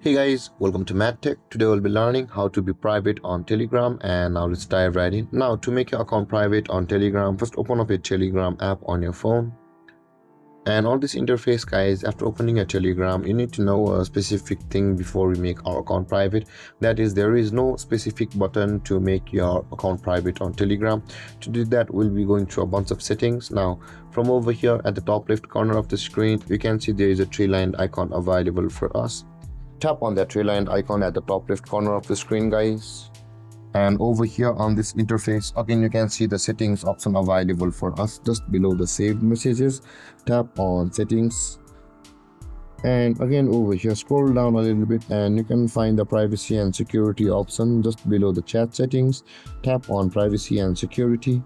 Hey guys, welcome to MadTech. Today we'll be learning how to be private on Telegram, and now let's dive right in. Now to make your account private on Telegram, first open up a Telegram app on your phone. And on this interface guys, after opening a Telegram, you need to know a specific thing before we make our account private. That is, there is no specific button to make your account private on Telegram. To do that, we'll be going through a bunch of settings. Now from over here at the top left corner of the screen, you can see there is a three-lined icon available for us. Tap on that three-lined icon at the top left corner of the screen guys, and over here on this interface again you can see the settings option available for us just below the saved messages. Tap on settings, and again over here scroll down a little bit and you can find the privacy and security option just below the chat settings. Tap on privacy and security,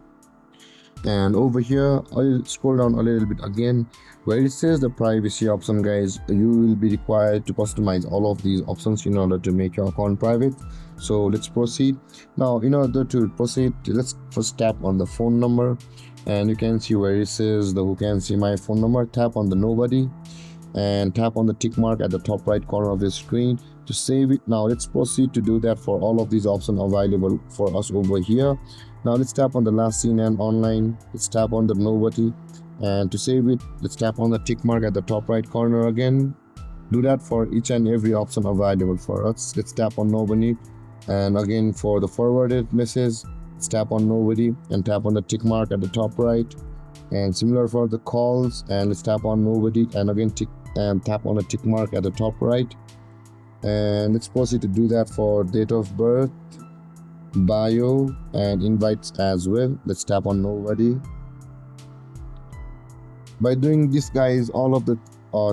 and over here I'll scroll down a little bit again where it says the privacy option guys. You will be required to customize all of these options in order to make your account private. So let's proceed. Now in order to proceed, let's first tap on the phone number, and you can see where it says the who can see my phone number. Tap on the nobody and tap on the tick mark at the top right corner of the screen to save it. Now let's proceed to do that for all of these options available for us over here. Now let's tap on the last seen and online. Let's tap on the nobody, and to save it let's tap on the tick mark at the top right corner again. Do that for each and every option available for us. Let's tap on nobody, and again for the forwarded message let's tap on nobody and tap on the tick mark at the top right, and similar for the calls, and let's tap on nobody and again tap on the tick mark at the top right. And let's proceed to do that for date of birth, bio, and invites as well. Let's tap on nobody. By doing this guys, all of the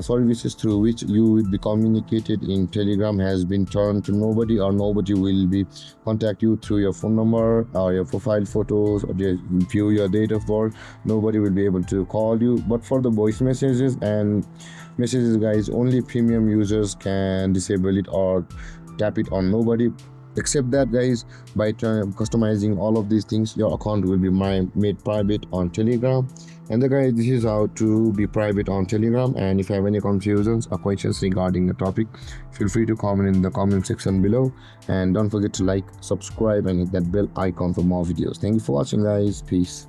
services through which you will be communicated in Telegram has been turned to nobody, or nobody will be contact you through your phone number or your profile photos or view your date of birth. Nobody will be able to call you. But for the voice messages and messages guys, only premium users can disable it or tap it on nobody. Except that guys, by customizing all of these things, your account will be made private on Telegram. And guys, this is how to be private on Telegram. And if you have any confusions or questions regarding the topic, feel free to comment in the comment section below, and don't forget to like, subscribe, and hit that bell icon for more videos. Thank you for watching guys. Peace.